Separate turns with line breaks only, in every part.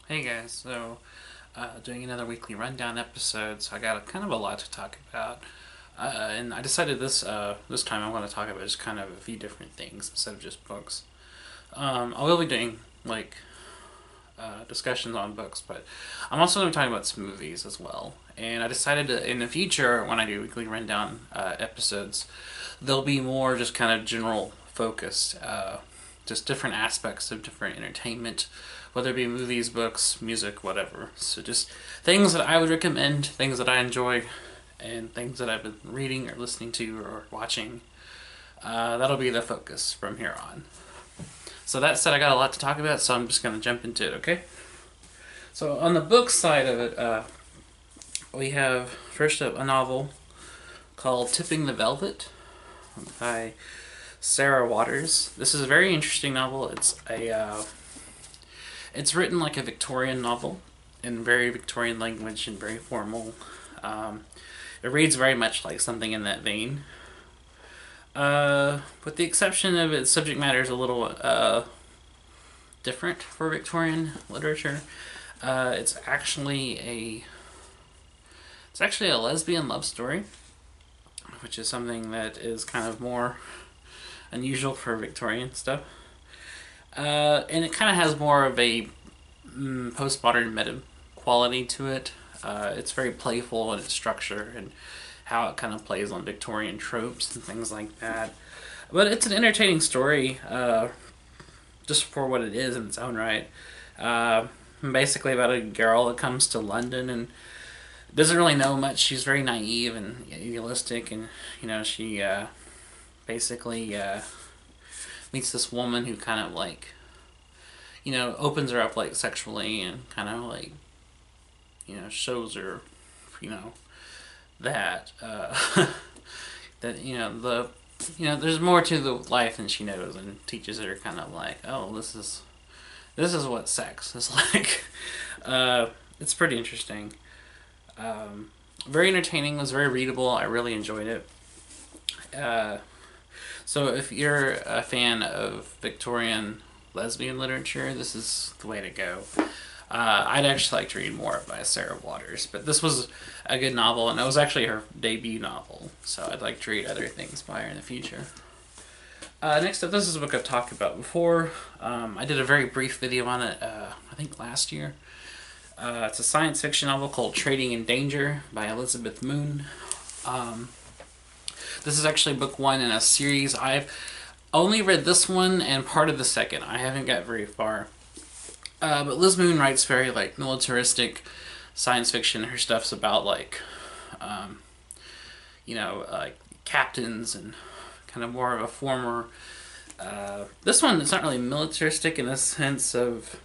Hey guys, doing another weekly rundown episode, so I got kind of a lot to talk about. And I decided this time I want to talk about just kind of a few different things instead of just books. I will be doing discussions on books, but I'm also going to be talking about some movies as well. And I decided to, in the future, when I do weekly rundown episodes, they'll be more just kind of general focused, just different aspects of different entertainment, whether it be movies, books, music, whatever. So just things that I would recommend, things that I enjoy, and things that I've been reading or listening to or watching. That'll be the focus from here on. So that said, I got a lot to talk about, so I'm just going to jump into it, okay? So on the book side of it, we have first up a novel called Tipping the Velvet by Sarah Waters. This is a very interesting novel. It's written like a Victorian novel in very Victorian language and very formal. It reads very much like something in that vein. With the exception of its subject matter is a little different for Victorian literature. It's actually a lesbian love story, which is something that is kind of more unusual for Victorian stuff. And it kind of has more of a postmodern meta quality to it. It's very playful in its structure and how it kind of plays on Victorian tropes and things like that. But it's an entertaining story, just for what it is in its own right. Basically about a girl that comes to London and doesn't really know much. She's very naive and idealistic, and she basically meets this woman who kind of like opens her up like sexually and kind of like shows her you know that that there's more to the life than she knows, and teaches her kind of like, oh, this is what sex is like. It's pretty interesting. Very entertaining. It was very readable. I really enjoyed it. uh, so if you're a fan of Victorian lesbian literature, this is the way to go. I'd actually like to read more by Sarah Waters, but this was a good novel, and it was actually her debut novel, so I'd like to read other things by her in the future. Next up, this is a book I've talked about before. I did a very brief video on it, I think last year. It's a science fiction novel called Trading in Danger by Elizabeth Moon. This is actually book one in a series. I've only read this one and part of the second. I haven't got very far. But Liz Moon writes very like militaristic science fiction. Her stuff's about like, like captains and kind of more of a former. This one is not really militaristic in the sense of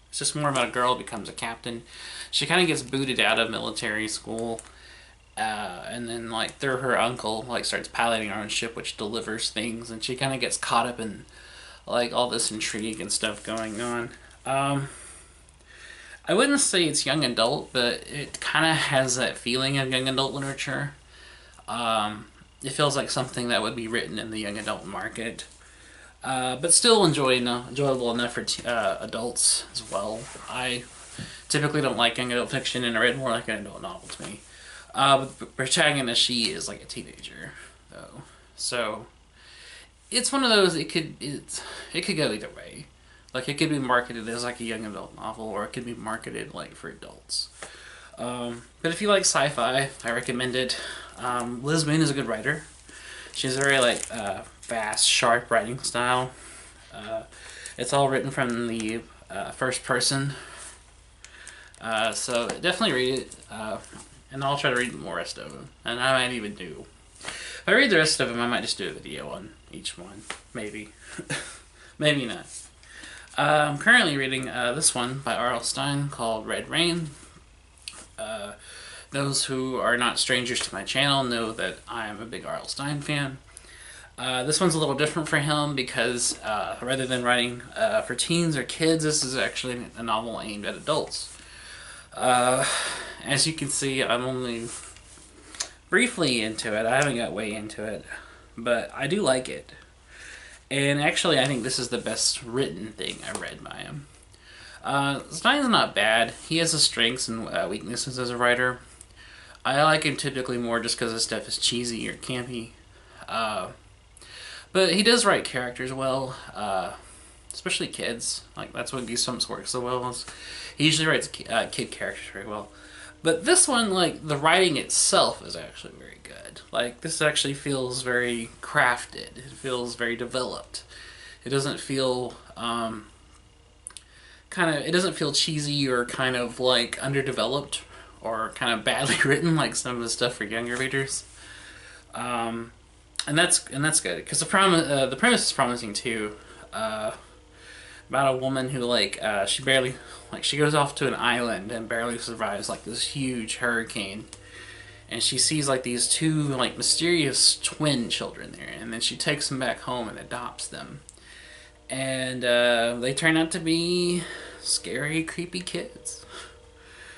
it's just more about a girl who becomes a captain. She kind of gets booted out of military school, and then like through her uncle like starts piloting her own ship, which delivers things, and she kind of gets caught up in like all this intrigue and stuff going on. I wouldn't say it's young adult, but it kind of has that feeling of young adult literature. It feels like something that would be written in the young adult market, but still enjoyable enough for adults as well. I typically don't like young adult fiction, and I read more like an adult novel to me. But the protagonist, she is like a teenager, though, so it's one of those. It could go either way. Like it could be marketed as like a young adult novel, or it could be marketed like for adults. But if you like sci-fi, I recommend it. Liz Moon is a good writer. She's a very like fast, sharp writing style. It's all written from the first person, so definitely read it. And I'll try to read more rest of them, and I might even do. If I read the rest of them, I might just do a video on each one, maybe, maybe not. I'm currently reading this one by R.L. Stine called Red Rain. Those who are not strangers to my channel know that I am a big R.L. Stine fan. This one's a little different for him because rather than writing for teens or kids, this is actually a novel aimed at adults. As you can see, I'm only briefly into it. I haven't got way into it, but I do like it. And actually, I think this is the best written thing I read by him. Stein's not bad. He has his strengths and weaknesses as a writer. I like him typically more just because his stuff is cheesy or campy. Uh, but he does write characters well, especially kids. Like, that's what Goosebumps works so well. Is he usually writes kid characters very well. But this one, like, the writing itself is actually very good. Like, this actually feels very crafted. It feels very developed. It doesn't feel it doesn't feel cheesy or kind of like underdeveloped or kind of badly written like some of the stuff for younger readers. And that's good because the premise is promising too. About a woman who she goes off to an island and barely survives like this huge hurricane, and she sees like these two like mysterious twin children there, and then she takes them back home and adopts them, and they turn out to be scary, creepy kids.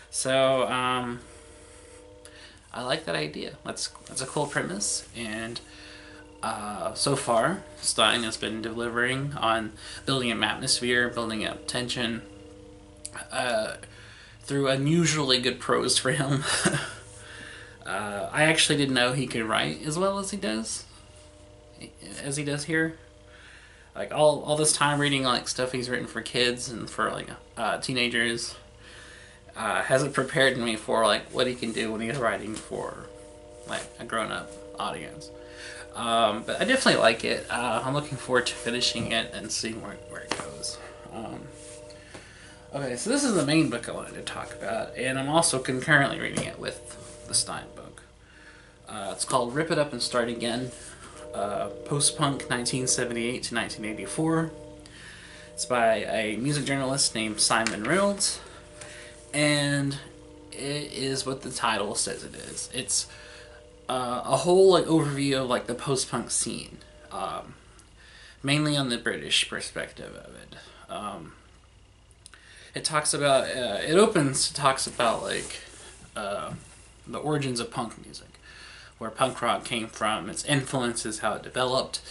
So I like that idea. That's a cool premise, and so far Stein has been delivering on building up atmosphere, building up tension, through unusually good prose for him. I actually didn't know he could write as well as he does here. Like all this time reading like stuff he's written for kids and for like teenagers hasn't prepared me for like what he can do when he's writing for like a grown-up audience. But I definitely like it. I'm looking forward to finishing it and seeing where it goes. Okay, so this is the main book I wanted to talk about, and I'm also concurrently reading it with the Stein book. It's called Rip It Up and Start Again, Post-Punk 1978 to 1984. It's by a music journalist named Simon Reynolds, and it is what the title says it is. It's a whole like overview of like the post-punk scene, mainly on the British perspective of it. It talks about talks about like the origins of punk music, where punk rock came from, its influences, how it developed,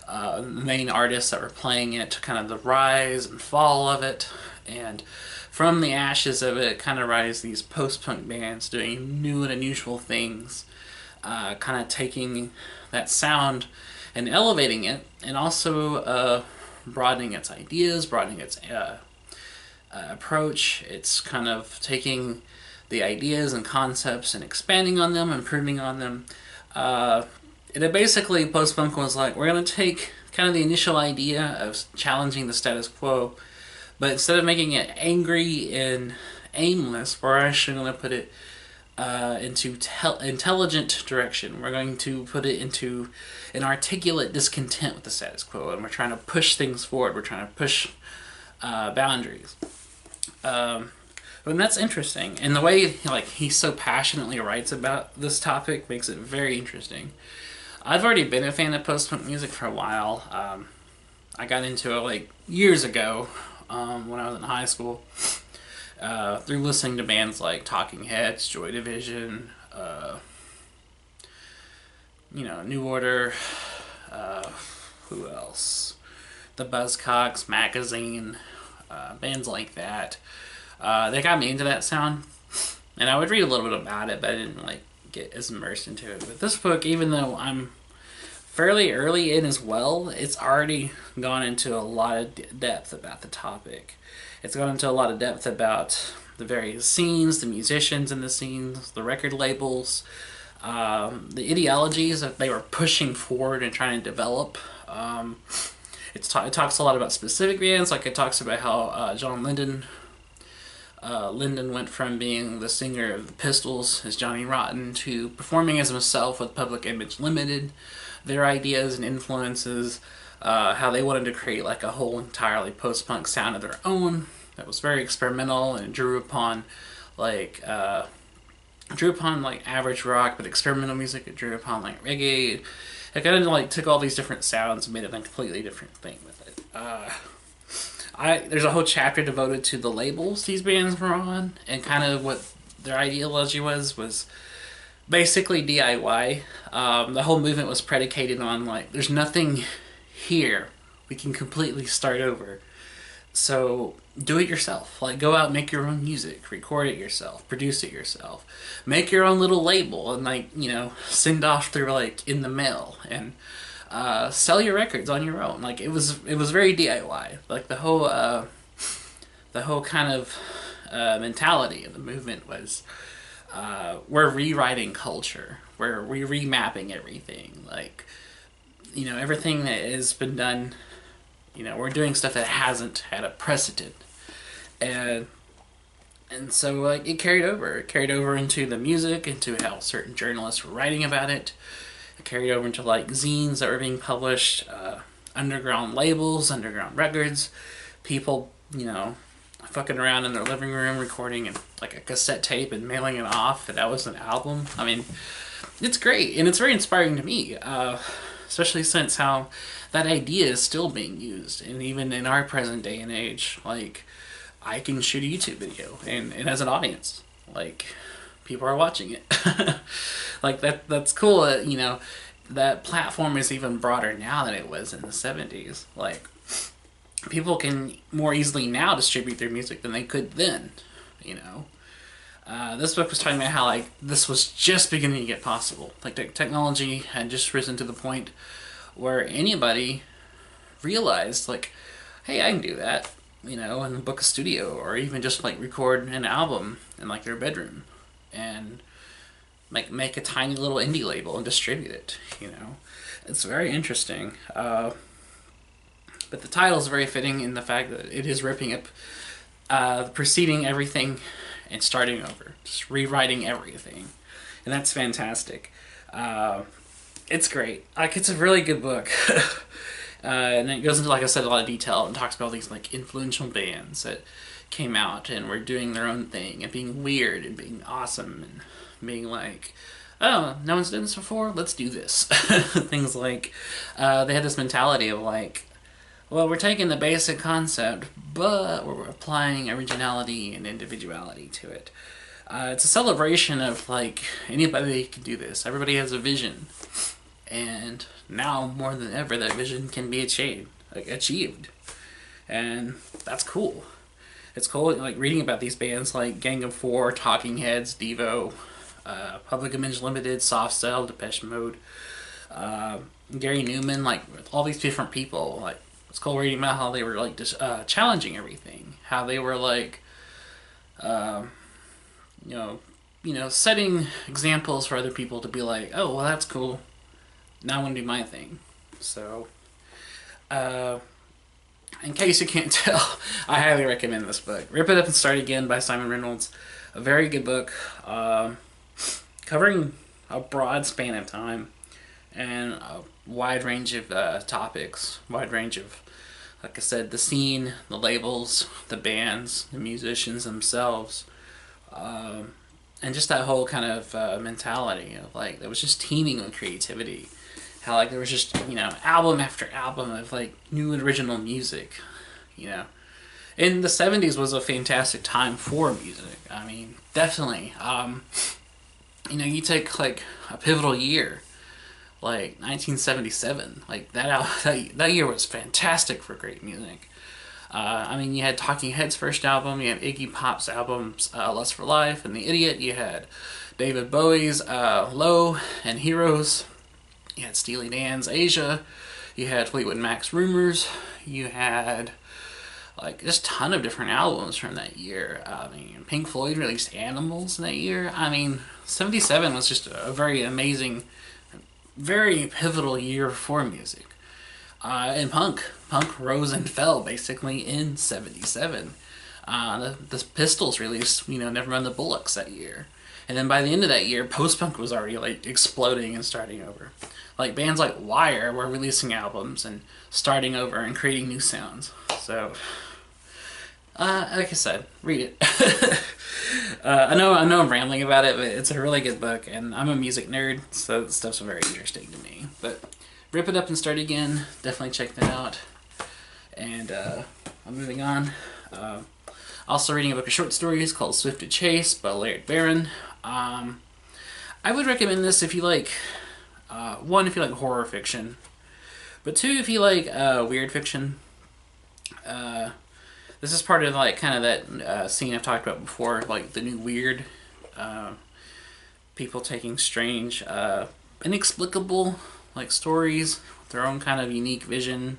the main artists that were playing it, kind of the rise and fall of it, and from the ashes of it kind of rise these post-punk bands doing new and unusual things, kind of taking that sound and elevating it, and also broadening its ideas, broadening its approach. It's kind of taking the ideas and concepts and expanding on them, improving on them. It basically, post-punk was like, we're going to take kind of the initial idea of challenging the status quo, but instead of making it angry and aimless, we're actually going to put it into intelligent direction. We're going to put it into an articulate discontent with the status quo, and we're trying to push things forward. We're trying to push boundaries. And that's interesting, and the way like he so passionately writes about this topic makes it very interesting. I've already been a fan of post-punk music for a while. I got into it like years ago when I was in high school, through listening to bands like Talking Heads, Joy Division, New Order, who else? The Buzzcocks, Magazine, bands like that. They got me into that sound, and I would read a little bit about it, but I didn't like get as immersed into it. But this book, even though I'm fairly early in as well, it's already gone into a lot of depth about the topic. It's gone into a lot of depth about the various scenes, the musicians in the scenes, the record labels, the ideologies that they were pushing forward and trying to develop. It talks a lot about specific bands, like it talks about how John Linden went from being the singer of the Pistols as Johnny Rotten to performing as himself with Public Image Limited, their ideas and influences, how they wanted to create like a whole entirely post-punk sound of their own that was very experimental and drew upon like average rock, but experimental music. It drew upon like reggae. It kind of like took all these different sounds and made it a completely different thing with it. There's a whole chapter devoted to the labels these bands were on and kind of what their ideology was basically DIY. The whole movement was predicated on like, there's nothing here. We can completely start over. So do it yourself. Like, go out, make your own music, record it yourself, produce it yourself, make your own little label, and like, send off through like in the mail, and sell your records on your own. Like, it was very DIY. Like the whole kind of mentality of the movement was, we're rewriting culture. We're remapping everything. Like, everything that has been done. We're doing stuff that hasn't had a precedent, and so like it carried over. It carried over into the music, into how certain journalists were writing about it. It carried over into like zines that were being published, underground labels, underground records, people, fucking around in their living room recording and like a cassette tape and mailing it off, and that was an album. I mean, it's great, and it's very inspiring to me, especially since how that idea is still being used, and even in our present day and age, like, I can shoot a YouTube video, and it has an audience. Like, people are watching it. Like, that's cool. That platform is even broader now than it was in the 70s. Like, people can more easily now distribute their music than they could then. This book was talking about how like this was just beginning to get possible. Like, technology had just risen to the point where anybody realized, like, hey, I can do that, and book a studio, or even just like record an album in like their bedroom, and make a tiny little indie label and distribute it. It's very interesting. But the title is very fitting in the fact that it is ripping up, preceding everything and starting over, just rewriting everything, and that's fantastic. It's great. Like, it's a really good book. And it goes into, like I said, a lot of detail and talks about all these like influential bands that came out and were doing their own thing and being weird and being awesome and being like, oh, no one's done this before, let's do this. Things like, they had this mentality of like, well, we're taking the basic concept, but we're applying originality and individuality to it. It's a celebration of like, anybody can do this. Everybody has a vision, and now more than ever, that vision can be achieved, and that's cool. It's cool, like, reading about these bands like Gang of Four, Talking Heads, Devo, Public Image Limited, Soft Cell, Depeche Mode, Gary Newman, like all these different people. Like, it's cool reading about how they were like just challenging everything, how they were like, setting examples for other people to be like, oh, well, that's cool. Now I want to do my thing. So, in case you can't tell, I highly recommend this book. Rip It Up and Start Again by Simon Reynolds. A very good book, covering a broad span of time and a wide range of topics, wide range of, like I said, the scene, the labels, the bands, the musicians themselves, and just that whole kind of mentality of like, that was just teeming with creativity. How like there was just, album after album of like new and original music, And the 70s was a fantastic time for music. I mean, definitely. You take like a pivotal year, like 1977. Like that year was fantastic for great music. You had Talking Heads' first album, you had Iggy Pop's albums, Lust for Life and The Idiot, you had David Bowie's Low and Heroes, you had Steely Dan's Asia, you had Fleetwood Mac's Rumors, you had like just a ton of different albums from that year. Pink Floyd released Animals in that year. 77 was just a very amazing, very pivotal year for music. And punk rose and fell basically in 77. The Pistols released, Nevermind the Bullocks that year. And then by the end of that year, post-punk was already like exploding and starting over. Like bands like Wire were releasing albums and starting over and creating new sounds. So, like I said, read it. I know I'm rambling about it, but it's a really good book, and I'm a music nerd, so this stuff's very interesting to me. But Rip It Up and Start Again, definitely check that out. And I'm moving on. Also reading a book of short stories called Swift to Chase by Laird Barron. I would recommend this if you like, one, if you like horror fiction, but two, if you like weird fiction. This is part of like kind of that scene I've talked about before, like the new weird people taking strange, inexplicable like stories with their own kind of unique vision.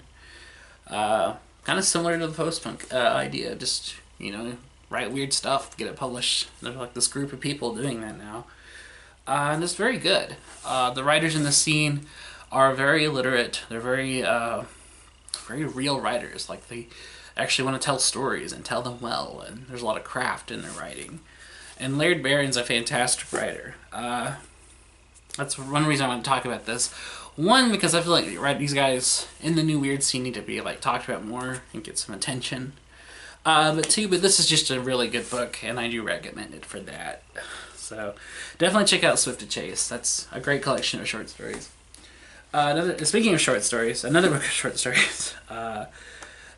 Kind of similar to the post-punk idea, just write weird stuff, get it published. There's like this group of people doing that now, and it's very good. The writers in the scene are very literate. They're very real writers. Like they actually want to tell stories and tell them well, and there's a lot of craft in their writing. And Laird Barron's a fantastic writer. That's one reason I want to talk about this. One, because I feel like these guys in the new weird scene need to be like talked about more and get some attention. But two, this is just a really good book, and I do recommend it for that. So definitely check out Swift to Chase. That's a great collection of short stories. Speaking of short stories, another book of short stories.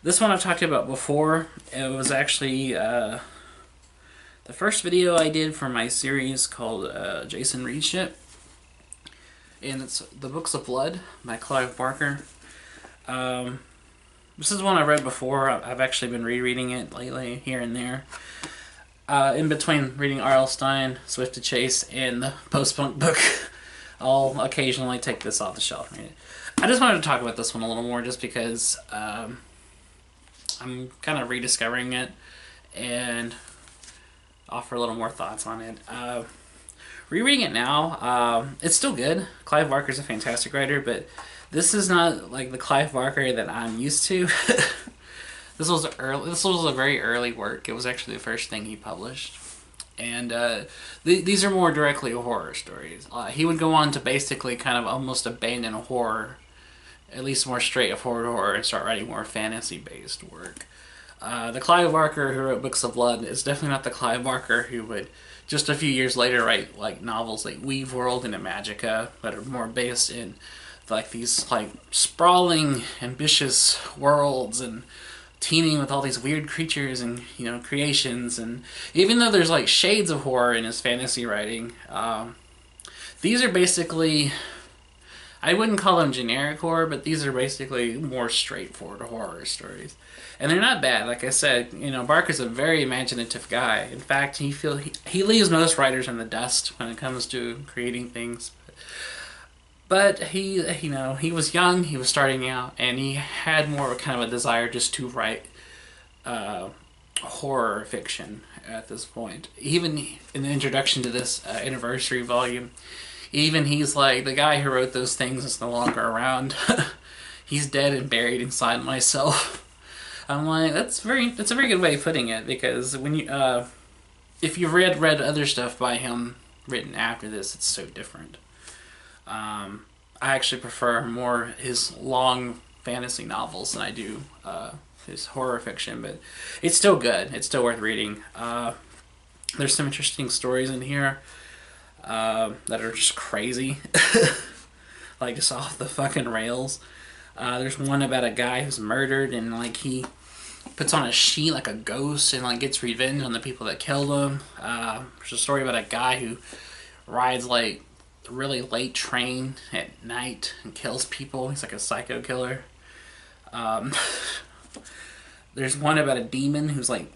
This one I've talked about before. It was actually the first video I did for my series called Jason Reads Shit. And it's The Books of Blood by Clive Barker. This is one I read before. I've actually been rereading it lately, here and there. In between reading R.L. Stine, Swift to Chase, and the post-punk book, I'll occasionally take this off the shelf and read it. I just wanted to talk about this one a little more just because I'm kind of rediscovering it and offer a little more thoughts on it. Rereading it now, it's still good. Clive Barker's a fantastic writer, but this is not like the Clive Barker that I'm used to. This was a very early work. It was actually the first thing he published. And these are more directly horror stories. He would go on to basically kind of almost abandon horror, at least more straight of horror, and start writing more fantasy-based work. The Clive Barker who wrote Books of Blood is definitely not the Clive Barker who would just a few years later write like novels like Weave World and Imagica that are more based in like these like sprawling, ambitious worlds and teeming with all these weird creatures and creations. And even though there's like shades of horror in his fantasy writing, these are basically, I wouldn't call them generic horror, but these are basically more straightforward horror stories. And they're not bad. Like I said, Barker's a very imaginative guy. In fact, he leaves most writers in the dust when it comes to creating things. But he was young, he was starting out, and he had more of a kind of a desire just to write horror fiction at this point. Even in the introduction to this anniversary volume, even he's like, the guy who wrote those things is no longer around. He's dead and buried inside myself. I'm like, that's a very good way of putting it, because when you if you've read other stuff by him written after this, it's so different. I actually prefer more his long fantasy novels than I do his horror fiction, but it's still good. It's still worth reading. There's some interesting stories in here that are just crazy. Like, just off the fucking rails. There's one about a guy who's murdered, and like he puts on a sheet like a ghost and like gets revenge on the people that killed him. There's a story about a guy who rides like a really late train at night and kills people. He's like a psycho killer. There's one about a demon who's like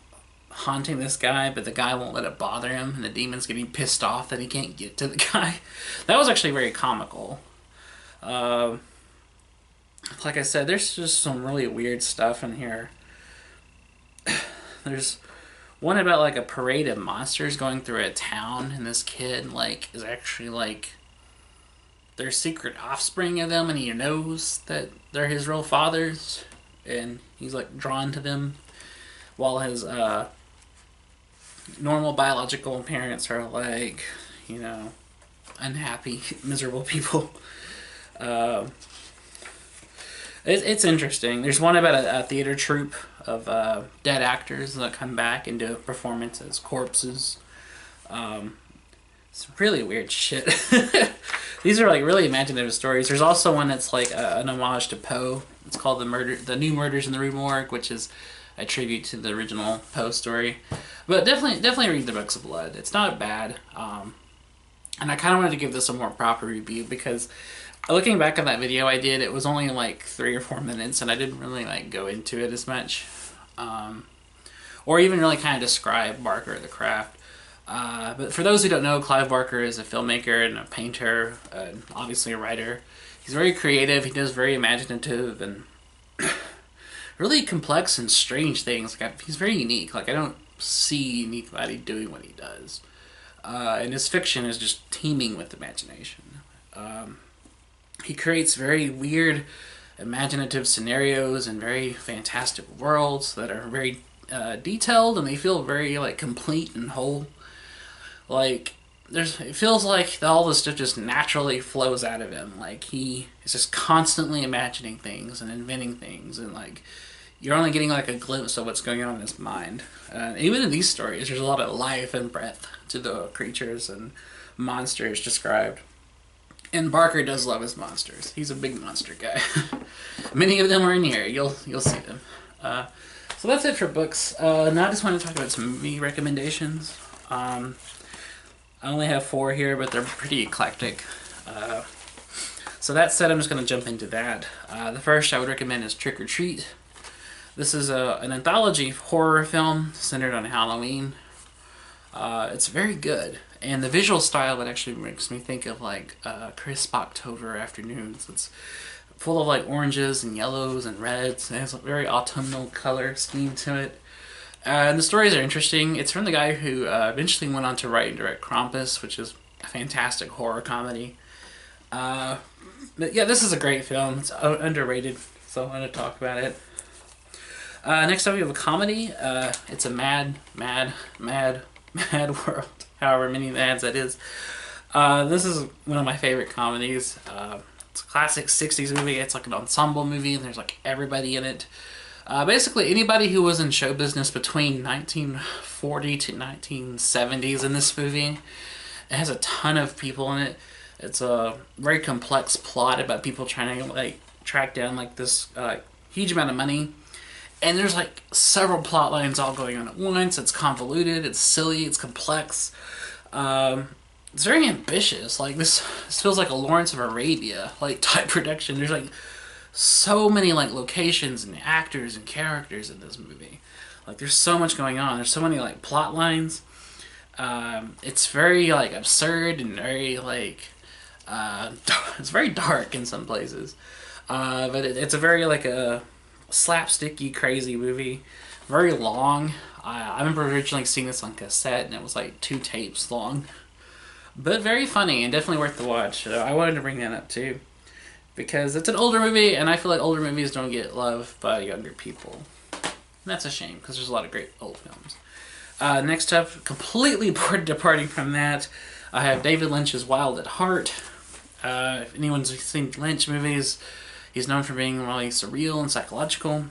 haunting this guy, but the guy won't let it bother him, and the demon's getting pissed off that he can't get to the guy. That was actually very comical. Like I said, there's just some really weird stuff in here. There's one about like a parade of monsters going through a town, and this kid like is actually like there's secret offspring of them, and he knows that they're his real fathers, and he's like drawn to them, while his normal biological parents are like, unhappy, miserable people. It's interesting. There's one about a theater troupe of dead actors that come back and do a performance as corpses. It's really weird shit. These are like really imaginative stories. There's also one that's like an homage to Poe. It's called The New Murders in the Rue Morgue, which is a tribute to the original Poe story. But definitely read the Books of Blood. It's not bad. And I kind of wanted to give this a more proper review, because looking back at that video I did, it was only like 3 or 4 minutes, and I didn't really like go into it as much. or even really kind of describe Barker the craft. But for those who don't know, Clive Barker is a filmmaker and a painter, obviously a writer. He's very creative. He does very imaginative and really complex and strange things. Like he's very unique. Like I don't see anybody doing what he does. And his fiction is just teeming with imagination. He creates very weird, imaginative scenarios and very fantastic worlds that are very detailed, and they feel very like complete and whole. Like it feels like all this stuff just naturally flows out of him. Like he is just constantly imagining things and inventing things, and like you're only getting like a glimpse of what's going on in his mind. Even in these stories, there's a lot of life and breath to the creatures and monsters described. And Barker does love his monsters. He's a big monster guy. Many of them are in here. You'll see them. So that's it for books. Now I just want to talk about some movie recommendations. I only have 4 here, but they're pretty eclectic. So that said, I'm just going to jump into that. The first I would recommend is Trick or Treat. This is an anthology horror film centered on Halloween. It's very good, and the visual style, it actually makes me think of like crisp October afternoons. It's full of like oranges and yellows and reds, and it has a very autumnal color scheme to it. And the stories are interesting. It's from the guy who eventually went on to write and direct Krampus, which is a fantastic horror comedy. But yeah, this is a great film. It's underrated, so I'm going to talk about it. Next up we have a comedy. It's a mad world. However many mads that is. This is one of my favorite comedies. It's a classic 60s movie. It's like an ensemble movie, and there's like everybody in it. Basically anybody who was in show business between 1940 to 1970s in this movie. It has a ton of people in it. It's a very complex plot about people trying to like track down like this huge amount of money. And there's like several plot lines all going on at once. It's convoluted, it's silly, it's complex. It's very ambitious. Like this feels like a Lawrence of Arabia like type production. There's like so many like locations and actors and characters in this movie. Like there's so much going on. There's so many like plot lines. It's very like absurd and very like it's very dark in some places. But it's a very like a slapsticky, crazy movie. Very long. I remember originally seeing this on cassette, and it was like 2 tapes long. But very funny and definitely worth the watch. So I wanted to bring that up too, because it's an older movie, and I feel like older movies don't get love by younger people. And that's a shame, because there's a lot of great old films. Next up, completely departing from that, I have David Lynch's Wild at Heart. If anyone's seen Lynch movies, he's known for being really surreal and psychological.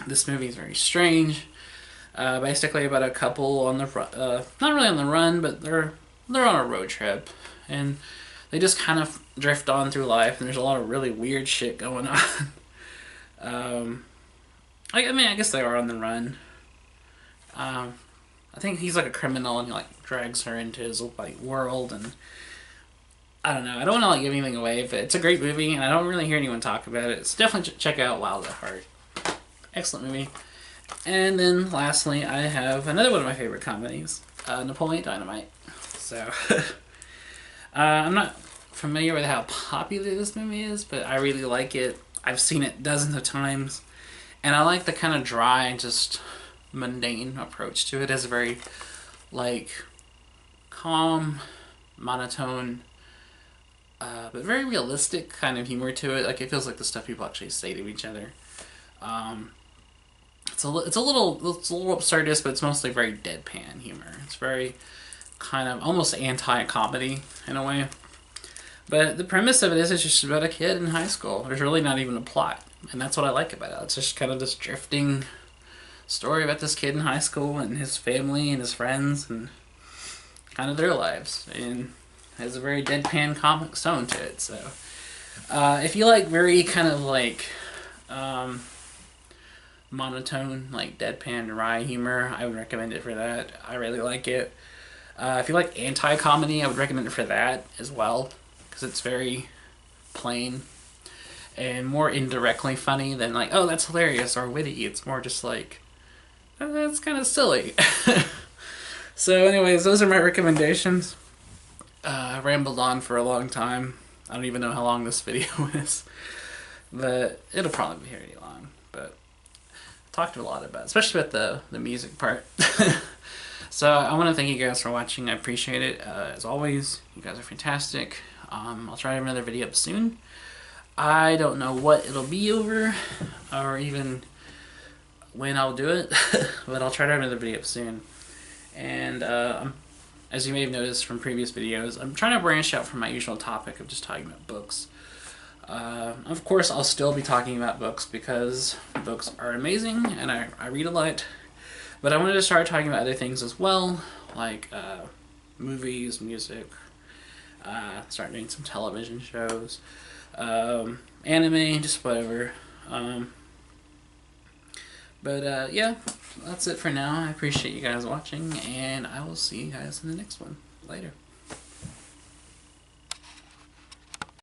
This movie is very strange. Basically about a couple on the not really on the run, but they're on a road trip, and they just kind of drift on through life. And there's a lot of really weird shit going on. I mean, I guess they are on the run. I think he's like a criminal, and he like drags her into his like world, and I don't know. I don't want to like give anything away, but it's a great movie, and I don't really hear anyone talk about it. So definitely check out Wild at Heart. Excellent movie. And then lastly, I have another one of my favorite comedies, Napoleon Dynamite. So I'm not familiar with how popular this movie is, but I really like it. I've seen it dozens of times, and I like the kind of dry, just mundane approach to it. It has a very like calm, monotone, but very realistic kind of humor to it. Like it feels like the stuff people actually say to each other. It's a little absurdist, but it's mostly very deadpan humor. It's very kind of almost anti-comedy in a way. But the premise of it is it's just about a kid in high school. There's really not even a plot, and that's what I like about it. It's just kind of this drifting story about this kid in high school and his family and his friends and kind of their lives, and has a very deadpan comic tone to it. So if you like very kind of like monotone, like deadpan, dry humor, I would recommend it for that. I really like it. If you like anti-comedy, I would recommend it for that as well, because it's very plain and more indirectly funny than like, oh, that's hilarious or witty. It's more just like That's kind of silly. So anyways, those are my recommendations. I rambled on for a long time. I don't even know how long this video is, but it'll probably be pretty long. But I talked a lot about it, especially about the music part. So I want to thank you guys for watching. I appreciate it. As always, you guys are fantastic. I'll try to have another video up soon. I don't know what it'll be over, or even when I'll do it, but I'll try to have another video up soon. And as you may have noticed from previous videos, I'm trying to branch out from my usual topic of just talking about books. Of course, I'll still be talking about books because books are amazing and I read a lot. But I wanted to start talking about other things as well, like movies, music, start doing some television shows, anime, just whatever. But yeah, that's it for now. I appreciate you guys watching, and I will see you guys in the next one. Later.